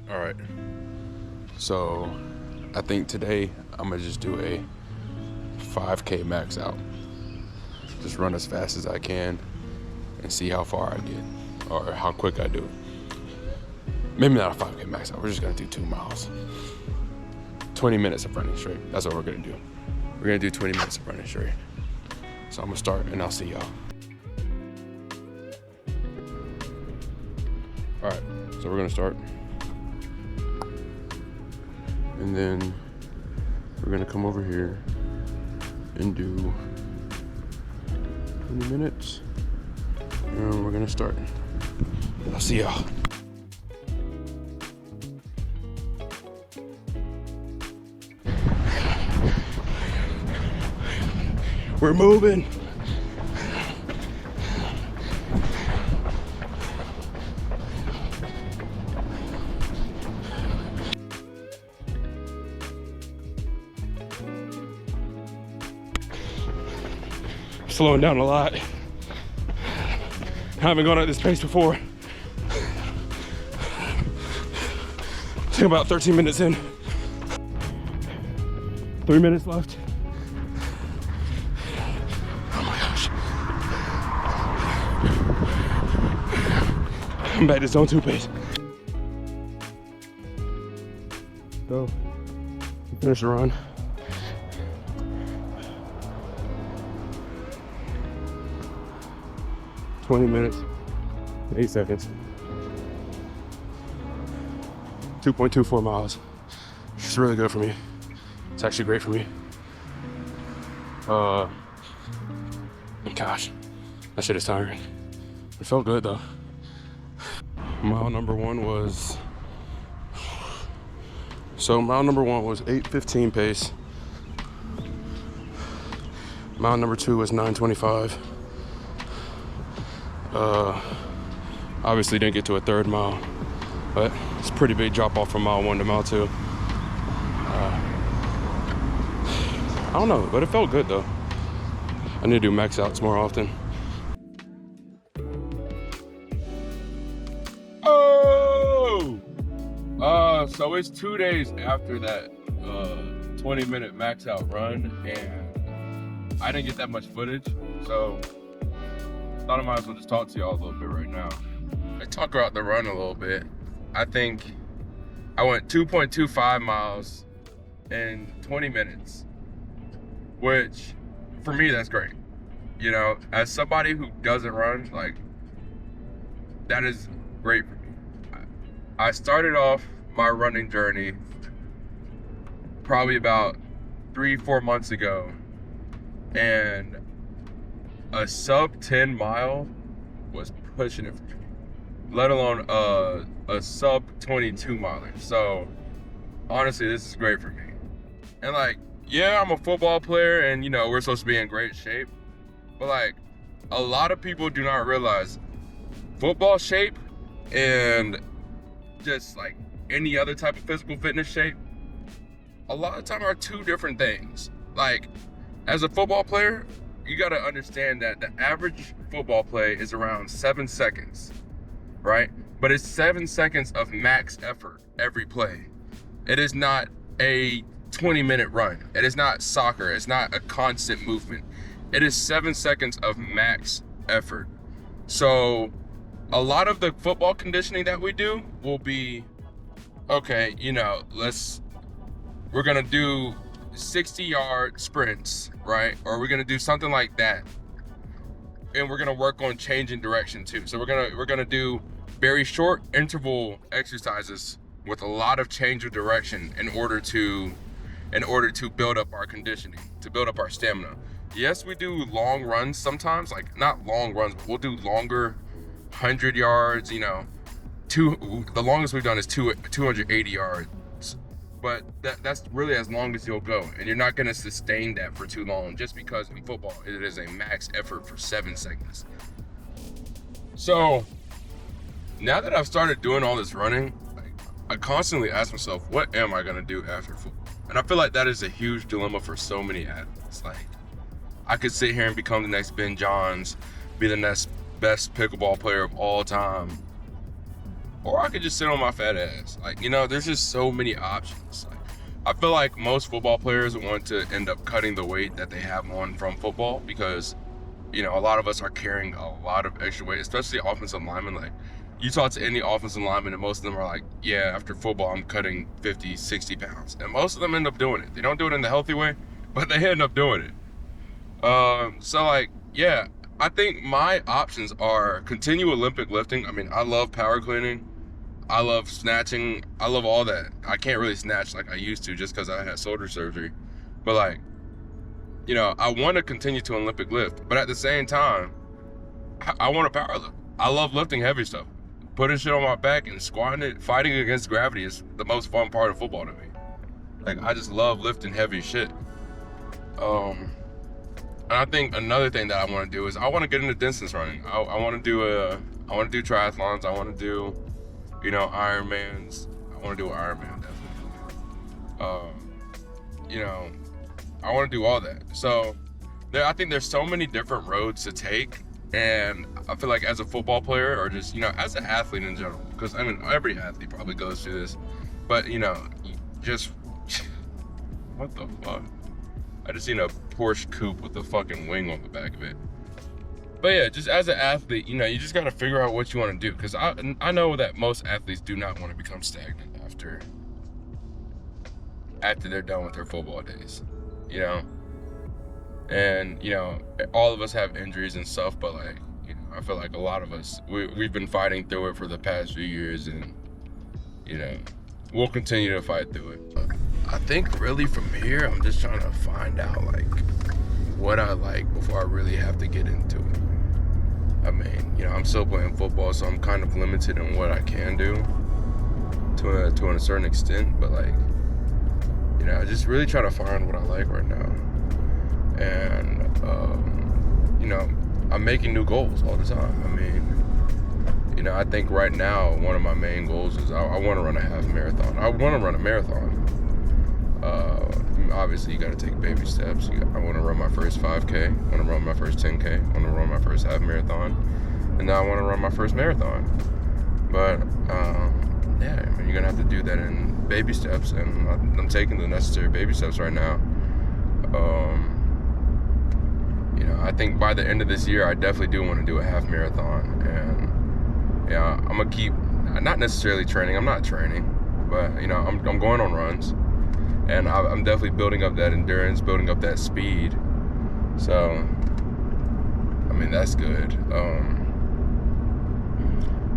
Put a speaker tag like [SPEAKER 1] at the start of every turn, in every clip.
[SPEAKER 1] All right. So I think today I'm gonna just do a 5K max out. Just run as fast as I can and see how far I get or how quick I do. Maybe not a 5K max out. We're just gonna do 2 miles. 20 minutes of running straight. That's what we're gonna do. We're gonna do 20 minutes of running straight. So I'm gonna start and I'll see y'all. All right, so we're gonna start. And then we're gonna come over here and do 20 minutes. And we're gonna start. I'll see y'all. We're moving. Slowing down a lot. I haven't gone at this pace before. I think about 13 minutes in. 3 minutes left. Oh my gosh. I'm back to zone 2 pace. So, finish the run. $20 minutes, 8 seconds. 2.24 miles. It's really good for me. It's actually great for me. Gosh, that shit is tiring. It felt good though. Mile number one was 8:15 pace. Mile number 2 was 9:25. Obviously didn't get to a third mile, but it's a pretty big drop off from mile 1 to mile 2. I don't know, but it felt good though. I need to do max outs more often. Oh! So it's 2 days after that 20-minute max out run, and I didn't get that much footage, so thought I might as well just talk to y'all a little bit right now. I talk about the run a little bit. I think I went 2.25 miles in 20 minutes, which for me, that's great. You know, as somebody who doesn't run, like, that is great for me. I started off my running journey probably about 3-4 months ago, and a sub 10 mile was pushing it for me, let alone a sub 22 miler. So honestly, this is great for me. And like, yeah, I'm a football player and you know, we're supposed to be in great shape, but like, a lot of people do not realize football shape and just like any other type of physical fitness shape, a lot of time are two different things. Like, as a football player, you got to understand that the average football play is around 7 seconds, right? But it's 7 seconds of max effort every play. It is not a 20-minute run. It is not soccer. It's not a constant movement. It is 7 seconds of max effort. So a lot of the football conditioning that we do will be, okay, you know, we're going to do 60-yard sprints, right? Or we're gonna do something like that, and we're gonna work on changing direction too. So we're gonna do very short interval exercises with a lot of change of direction in order to build up our conditioning, to build up our stamina. Yes, we do long runs sometimes, like not long runs, but we'll do longer 100 yards. You know, the longest we've done is 280 yards. But that's really as long as you'll go, and you're not gonna sustain that for too long, just because in football it is a max effort for 7 seconds. So now that I've started doing all this running, like, I constantly ask myself, what am I gonna do after football? And I feel like that is a huge dilemma for so many athletes. Like, I could sit here and become the next Ben Johns, be the next best pickleball player of all time, or I could just sit on my fat ass. Like, you know, there's just so many options. Like, I feel like most football players want to end up cutting the weight that they have on from football because, you know, a lot of us are carrying a lot of extra weight, especially offensive linemen. Like, you talk to any offensive lineman and most of them are like, yeah, after football, I'm cutting 50, 60 pounds. And most of them end up doing it. They don't do it in the healthy way, but they end up doing it. So like, yeah, I think my options are continue Olympic lifting. I mean, I love power cleaning. I love snatching. I love all that. I can't really snatch like I used to just because I had shoulder surgery. But like, you know, I want to continue to Olympic lift. But at the same time, I want to power lift. I love lifting heavy stuff. Putting shit on my back and squatting it, fighting against gravity is the most fun part of football to me. Like, I just love lifting heavy shit. And I think another thing that I want to do is I want to get into distance running. I want to do triathlons. I want to do, you know, Ironmans. I want to do an Ironman definitely. You know, I want to do all that. So I think there's so many different roads to take. And I feel like as a football player or just, you know, as an athlete in general, because I mean, every athlete probably goes through this, but you know, just, what the fuck? I just seen a Porsche coupe with a fucking wing on the back of it. But yeah, just as an athlete, you know, you just got to figure out what you want to do. Because I know that most athletes do not want to become stagnant after they're done with their football days, you know? And, you know, all of us have injuries and stuff, but like, you know, I feel like a lot of us, we've been fighting through it for the past few years and, you know, we'll continue to fight through it. But I think really from here, I'm just trying to find out like what I like before I really have to get into it. I mean, you know, I'm still playing football, so I'm kind of limited in what I can do to a certain extent, but like, you know, I just really try to find what I like right now. And, you know, I'm making new goals all the time. I mean, you know, I think right now one of my main goals is I want to run a half marathon. I want to run a marathon. Obviously, you got to take baby steps. I want to run my first 5K. I want to run my first 10K. I want to run my first half marathon. And now I want to run my first marathon. But, yeah, I mean, you're going to have to do that in baby steps. And I'm taking the necessary baby steps right now. You know, I think by the end of this year, I definitely do want to do a half marathon. And, yeah, I'm going to keep, not necessarily training. I'm not training. But, you know, I'm going on runs. And I'm definitely building up that endurance, building up that speed. So, I mean, that's good.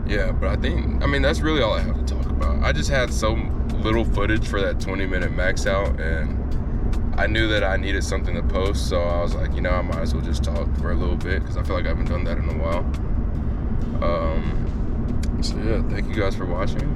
[SPEAKER 1] Yeah, but I mean, that's really all I have to talk about. I just had so little footage for that 20-minute max out, and I knew that I needed something to post, so I was like, you know, I might as well just talk for a little bit, because I feel like I haven't done that in a while. So yeah, thank you guys for watching.